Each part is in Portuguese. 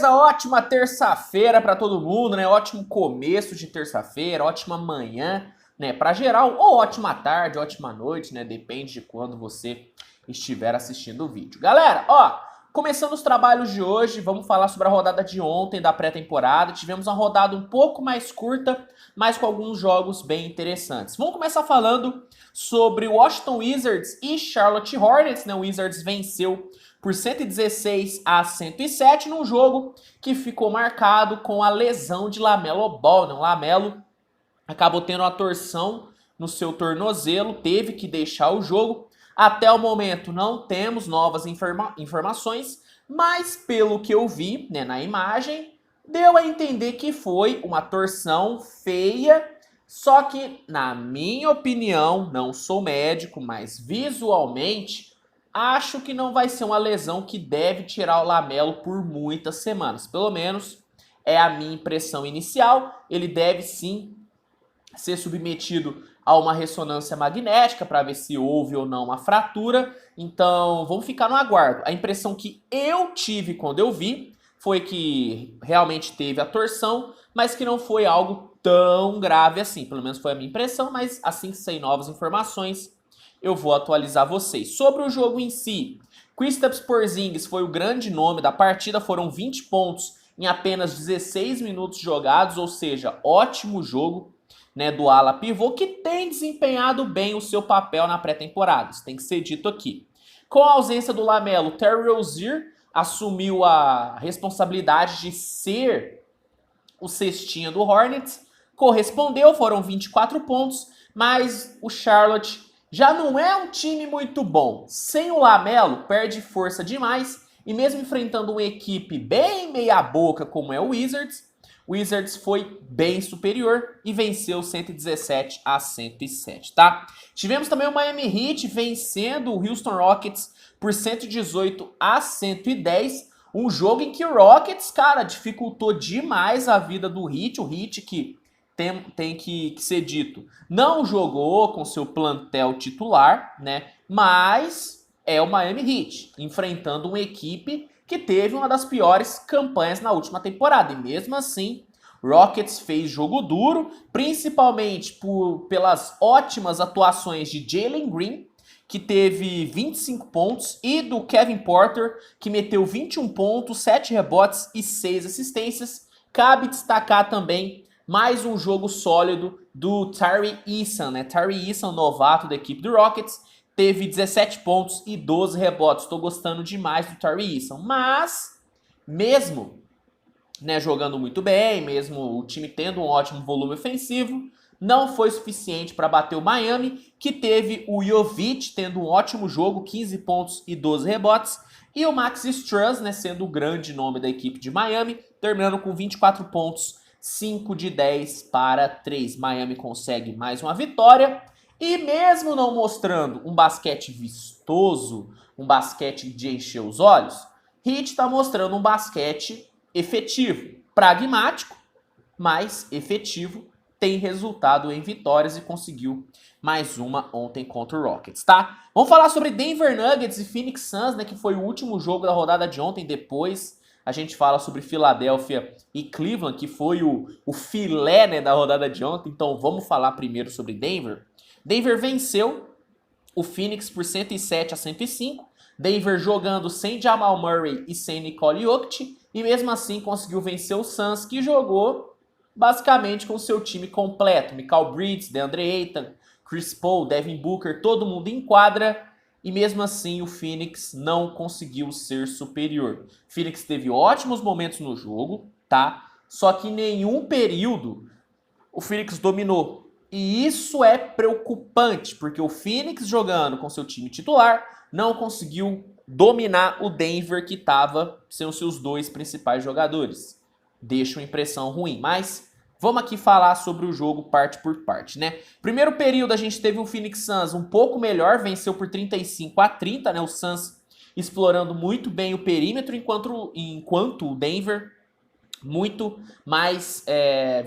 beleza? Ótima terça-feira para todo mundo, né? Ótimo começo de terça-feira, ótima manhã, né? Para geral, ou ótima tarde, ótima noite, né? Depende de quando você estiver assistindo o vídeo. Galera, ó, começando os trabalhos de hoje, vamos falar sobre a rodada de ontem da pré-temporada. Tivemos uma rodada um pouco mais curta, mas com alguns jogos bem interessantes. Vamos começar falando sobre o Washington Wizards e Charlotte Hornets, né? O Wizards venceu por 116-107 num jogo que ficou marcado com a lesão de LaMelo Ball. Né? O LaMelo acabou tendo uma torção no seu tornozelo, teve que deixar o jogo. Até o momento não temos novas informações, mas pelo que eu vi, né, na imagem, deu a entender que foi uma torção feia. Só que, na minha opinião, não sou médico, mas visualmente acho que não vai ser uma lesão que deve tirar o LaMelo por muitas semanas. Pelo menos é a minha impressão inicial. Ele deve sim ser submetido a uma ressonância magnética para ver se houve ou não uma fratura. Então vamos ficar no aguardo. A impressão que eu tive quando eu vi foi que realmente teve a torção, mas que não foi algo tão grave assim. Pelo menos foi a minha impressão, mas assim que sair novas informações, eu vou atualizar vocês. Sobre o jogo em si, Kristaps Porzingis foi o grande nome da partida, foram 20 pontos em apenas 16 minutos jogados, ou seja, ótimo jogo, né, do ala pivô, que tem desempenhado bem o seu papel na pré-temporada, isso tem que ser dito aqui. Com a ausência do LaMelo, Terry Rozier assumiu a responsabilidade de ser o cestinha do Hornets, correspondeu, foram 24 pontos, mas o Charlotte já não é um time muito bom. Sem o LaMelo, perde força demais. E mesmo enfrentando uma equipe bem meia boca como é o Wizards foi bem superior e venceu 117-107, tá? Tivemos também o Miami Heat vencendo o Houston Rockets por 118-110. Um jogo em que o Rockets, cara, dificultou demais a vida do Heat. O Heat que tem que ser dito, não jogou com seu plantel titular, né? Mas é o Miami Heat, enfrentando uma equipe que teve uma das piores campanhas na última temporada. E mesmo assim, Rockets fez jogo duro, principalmente pelas ótimas atuações de Jalen Green, que teve 25 pontos, e do Kevin Porter, que meteu 21 pontos, 7 rebotes e 6 assistências. Cabe destacar também mais um jogo sólido do Tari Eason, né? Tari Eason, novato da equipe do Rockets, teve 17 pontos e 12 rebotes. Estou gostando demais do Tari Eason, mas mesmo, né, jogando muito bem, mesmo o time tendo um ótimo volume ofensivo, não foi suficiente para bater o Miami, que teve o Jovic tendo um ótimo jogo, 15 pontos e 12 rebotes, e o Max Strus, né, sendo o grande nome da equipe de Miami, terminando com 24 pontos, 5 de 10 para 3. Miami consegue mais uma vitória. E mesmo não mostrando um basquete vistoso, um basquete de encher os olhos, Heat está mostrando um basquete efetivo, pragmático, mas efetivo. Tem resultado em vitórias e conseguiu mais uma ontem contra o Rockets, tá? Vamos falar sobre Denver Nuggets e Phoenix Suns, né, que foi o último jogo da rodada de ontem. Depois a gente fala sobre Filadélfia e Cleveland, que foi o filé, né, da rodada de ontem. Então vamos falar primeiro sobre Denver. Denver venceu o Phoenix por 107-105. Denver jogando sem Jamal Murray e sem Nikola Jokic. E mesmo assim conseguiu vencer o Suns, que jogou basicamente com o seu time completo. Mikal Bridges, DeAndre Ayton, Chris Paul, Devin Booker, todo mundo em quadra. E mesmo assim o Phoenix não conseguiu ser superior. O Phoenix teve ótimos momentos no jogo, tá? Só que em nenhum período o Phoenix dominou. E isso é preocupante, porque o Phoenix jogando com seu time titular não conseguiu dominar o Denver, que estava sem os seus dois principais jogadores. Deixa uma impressão ruim, mas vamos aqui falar sobre o jogo parte por parte, né? Primeiro período a gente teve um Phoenix Suns um pouco melhor, venceu por 35-30, né? O Suns explorando muito bem o perímetro, enquanto o Denver muito mais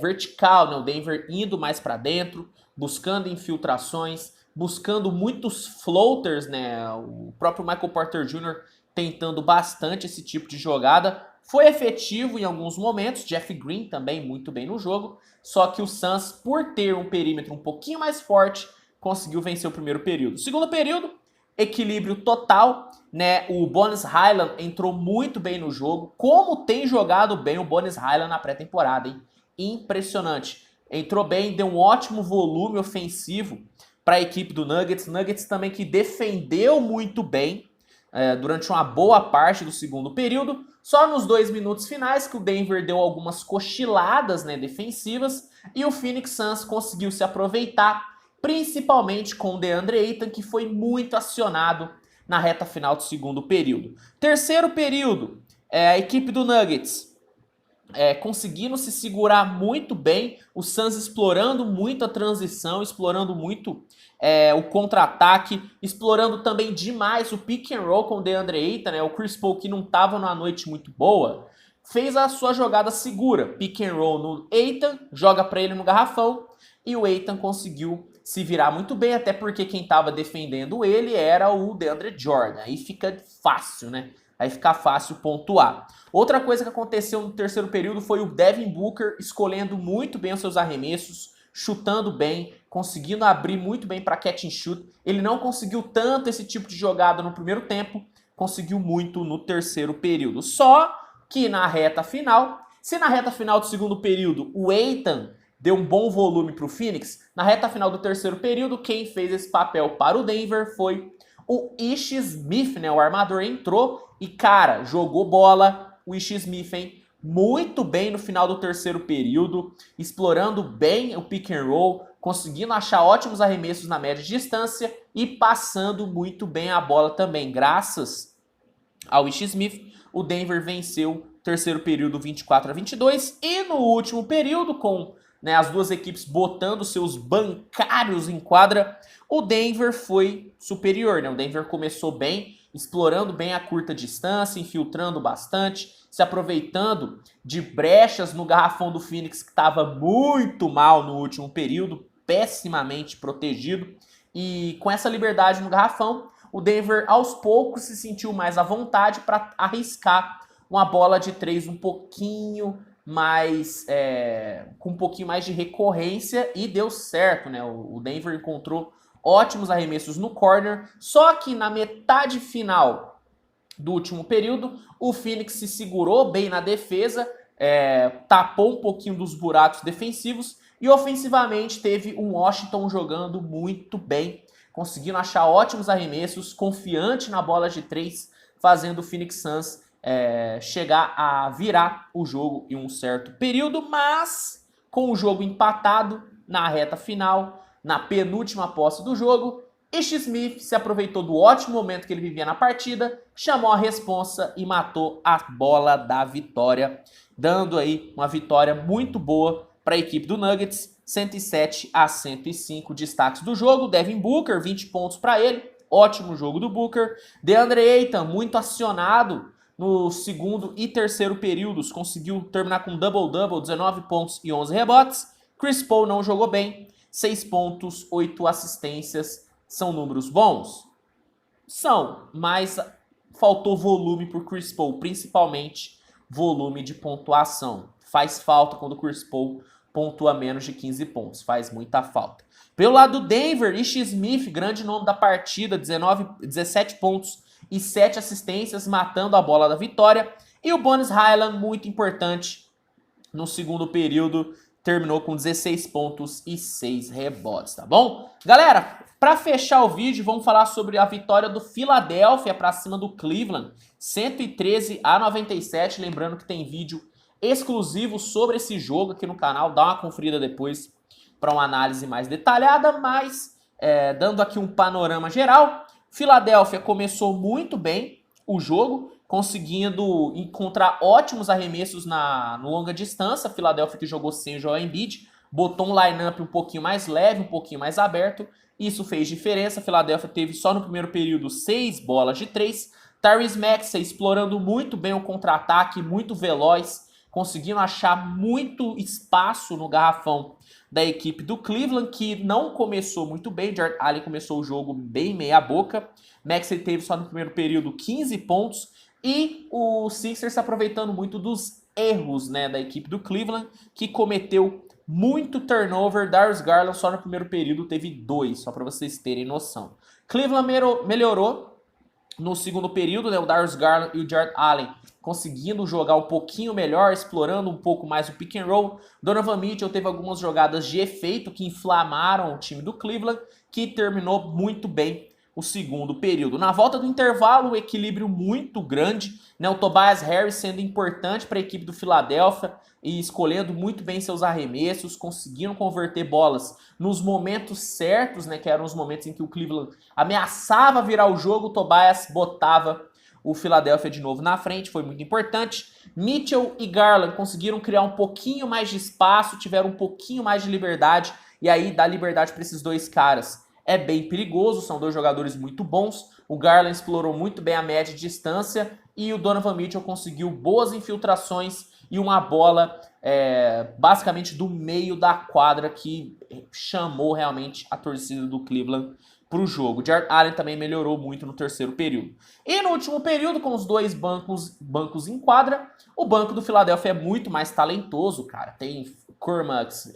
vertical, né? O Denver indo mais para dentro, buscando infiltrações, buscando muitos floaters, né? O próprio Michael Porter Jr. tentando bastante esse tipo de jogada. Foi efetivo em alguns momentos, Jeff Green também muito bem no jogo, só que o Suns, por ter um perímetro um pouquinho mais forte, conseguiu vencer o primeiro período. Segundo período, equilíbrio total, né? O Bones Hyland entrou muito bem no jogo. Como tem jogado bem o Bones Hyland na pré-temporada, hein? Impressionante. Entrou bem, deu um ótimo volume ofensivo para a equipe do Nuggets. Nuggets também que defendeu muito bem durante uma boa parte do segundo período. Só nos 2 minutos finais que o Denver deu algumas cochiladas, né, defensivas, e o Phoenix Suns conseguiu se aproveitar, principalmente com o DeAndre Ayton, que foi muito acionado na reta final do segundo período. Terceiro período, a equipe do Nuggets conseguindo se segurar muito bem, o Suns explorando muito a transição, explorando muito o contra-ataque, explorando também demais o pick and roll com o DeAndre Ayton, né? O Chris Paul, que não estava numa noite muito boa, fez a sua jogada segura, pick and roll no Ayton, joga para ele no garrafão, e o Ayton conseguiu se virar muito bem, até porque quem estava defendendo ele era o DeAndre Jordan. Aí fica fácil, né? Aí fica fácil pontuar. Outra coisa que aconteceu no terceiro período foi o Devin Booker escolhendo muito bem os seus arremessos, chutando bem, conseguindo abrir muito bem para catch and shoot. Ele não conseguiu tanto esse tipo de jogada no primeiro tempo, conseguiu muito no terceiro período. Só que na reta final, se na reta final do segundo período o Ayton deu um bom volume para o Phoenix, na reta final do terceiro período, quem fez esse papel para o Denver foi o Ish Smith, né? O armador entrou e, cara, jogou bola. O Ish Smith, hein? Muito bem no final do terceiro período, explorando bem o pick and roll, conseguindo achar ótimos arremessos na média distância e passando muito bem a bola também. Graças ao Ish Smith, o Denver venceu o terceiro período 24-22 e no último período, com as duas equipes botando seus bancários em quadra, o Denver foi superior, né? O Denver começou bem, explorando bem a curta distância, infiltrando bastante, se aproveitando de brechas no garrafão do Phoenix, que estava muito mal no último período, pessimamente protegido. E com essa liberdade no garrafão, o Denver aos poucos se sentiu mais à vontade para arriscar uma bola de 3 um pouquinho mais, com um pouquinho mais de recorrência, e deu certo, né? O Denver encontrou ótimos arremessos no corner, só que na metade final do último período, o Phoenix se segurou bem na defesa, tapou um pouquinho dos buracos defensivos, e ofensivamente teve um Washington jogando muito bem, conseguindo achar ótimos arremessos, confiante na bola de 3, fazendo o Phoenix Suns chegar a virar o jogo em um certo período, mas com o jogo empatado na reta final, na penúltima posse do jogo, Ish Smith se aproveitou do ótimo momento que ele vivia na partida, chamou a responsa e matou a bola da vitória, dando aí uma vitória muito boa para a equipe do Nuggets, 107-105. Destaques do jogo: Devin Booker, 20 pontos para ele, ótimo jogo do Booker. DeAndre Ayton, muito acionado no segundo e terceiro períodos, conseguiu terminar com double-double, 19 pontos e 11 rebotes. Chris Paul não jogou bem, 6 pontos, 8 assistências. São números bons? São, mas faltou volume para o Chris Paul, principalmente volume de pontuação. Faz falta quando o Chris Paul pontua menos de 15 pontos, faz muita falta. Pelo lado do Denver, Ish Smith, grande nome da partida, 17 pontos e 7 assistências, matando a bola da vitória. E o Bones Hyland, muito importante no segundo período, terminou com 16 pontos e 6 rebotes, tá bom? Galera, para fechar o vídeo, vamos falar sobre a vitória do Philadelphia para cima do Cleveland, 113-97. Lembrando que tem vídeo exclusivo sobre esse jogo aqui no canal, dá uma conferida depois para uma análise mais detalhada, mas dando aqui um panorama geral, Philadelphia começou muito bem o jogo, conseguindo encontrar ótimos arremessos no longa distância. Philadelphia, que jogou sem o Joel Embiid, botou um lineup um pouquinho mais leve, um pouquinho mais aberto. Isso fez diferença. Philadelphia teve só no primeiro período 6 bolas de 3. Tyrese Maxey explorando muito bem o contra-ataque, muito veloz, conseguindo achar muito espaço no garrafão da equipe do Cleveland, que não começou muito bem. Jarrett Allen começou o jogo bem meia boca. Maxey teve só no primeiro período 15 pontos E o Sixers aproveitando muito dos erros, né, da equipe do Cleveland, que cometeu muito turnover. Darius Garland só no primeiro período teve 2, só para vocês terem noção. Cleveland melhorou no segundo período, né, o Darius Garland e o Jarrett Allen conseguindo jogar um pouquinho melhor, explorando um pouco mais o pick and roll. Donovan Mitchell teve algumas jogadas de efeito que inflamaram o time do Cleveland, que terminou muito bem o segundo período. Na volta do intervalo, um equilíbrio muito grande, né? O Tobias Harris sendo importante para a equipe do Philadelphia e escolhendo muito bem seus arremessos, conseguindo converter bolas nos momentos certos, né? Que eram os momentos em que o Cleveland ameaçava virar o jogo, o Tobias botava o Philadelphia de novo na frente, foi muito importante. Mitchell e Garland conseguiram criar um pouquinho mais de espaço, tiveram um pouquinho mais de liberdade, e aí dá liberdade para esses dois caras é bem perigoso, são dois jogadores muito bons. O Garland explorou muito bem a média distância e o Donovan Mitchell conseguiu boas infiltrações e uma bola basicamente do meio da quadra que chamou realmente a torcida do Cleveland para o jogo. O Jarrett Allen também melhorou muito no terceiro período. E no último período, com os dois bancos em quadra, o banco do Philadelphia é muito mais talentoso, cara. Tem Cormax,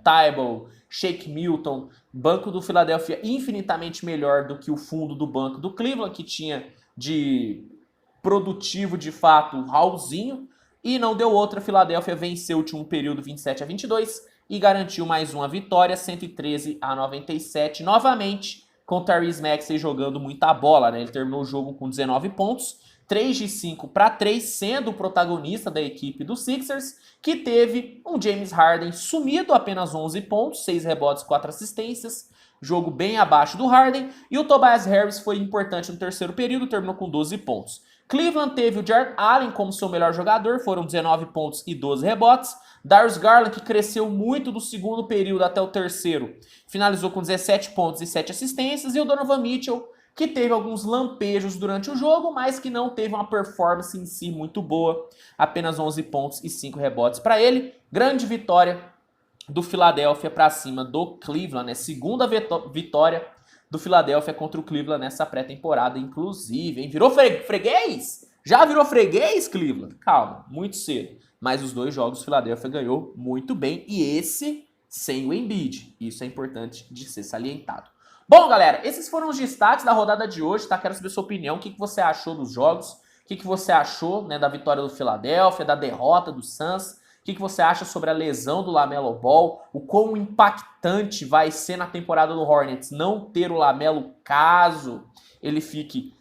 Tybalt, Shake Milton, banco do Philadelphia infinitamente melhor do que o fundo do banco do Cleveland, que tinha de produtivo de fato Raulzinho, e não deu outra. Philadelphia venceu o último período 27-22 e garantiu mais uma vitória, 113-97, novamente com o Tyrese Maxey jogando muita bola, né? Ele terminou o jogo com 19 pontos, 3 de 5 para 3, sendo o protagonista da equipe do Sixers, que teve um James Harden sumido, apenas 11 pontos, 6 rebotes, 4 assistências, jogo bem abaixo do Harden, e o Tobias Harris foi importante no terceiro período, terminou com 12 pontos. Cleveland teve o Jarrett Allen como seu melhor jogador, foram 19 pontos e 12 rebotes. Darius Garland, que cresceu muito do segundo período até o terceiro, finalizou com 17 pontos e 7 assistências. E o Donovan Mitchell, que teve alguns lampejos durante o jogo, mas que não teve uma performance em si muito boa. Apenas 11 pontos e 5 rebotes para ele. Grande vitória do Philadelphia para cima do Cleveland, né? Segunda vitória do Philadelphia contra o Cleveland nessa pré-temporada, inclusive, hein? Virou freguês? Já virou freguês, Cleveland? Calma, muito cedo. Mas os dois jogos o Philadelphia ganhou muito bem, e esse sem o Embiid. Isso é importante de ser salientado. Bom, galera, esses foram os destaques da rodada de hoje, tá? Quero saber sua opinião, o que você achou dos jogos, o que você achou, né, da vitória do Philadelphia, da derrota do Suns, o que você acha sobre a lesão do LaMelo Ball, o quão impactante vai ser na temporada do Hornets não ter o LaMelo caso ele fique,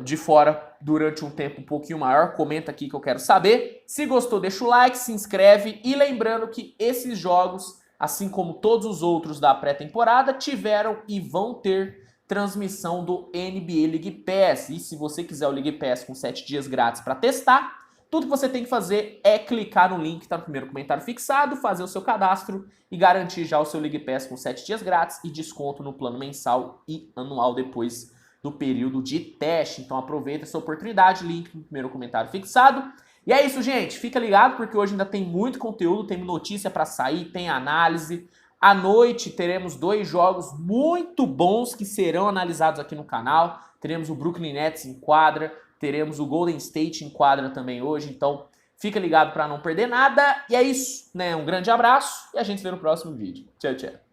de fora durante um tempo um pouquinho maior. Comenta aqui que eu quero saber. Se gostou, deixa o like, se inscreve, e lembrando que esses jogos, assim como todos os outros da pré-temporada, tiveram e vão ter transmissão do NBA League Pass. E se você quiser o League Pass com 7 dias grátis para testar, tudo que você tem que fazer é clicar no link que está no primeiro comentário fixado, fazer o seu cadastro e garantir já o seu League Pass com 7 dias grátis e desconto no plano mensal e anual depois do período de teste. Então aproveita essa oportunidade, link no primeiro comentário fixado. E é isso, gente. Fica ligado porque hoje ainda tem muito conteúdo, tem notícia para sair, tem análise. À noite teremos 2 jogos muito bons que serão analisados aqui no canal. Teremos o Brooklyn Nets em quadra, teremos o Golden State em quadra também hoje. Então fica ligado para não perder nada. E é isso, né? Um grande abraço e a gente se vê no próximo vídeo. Tchau, tchau.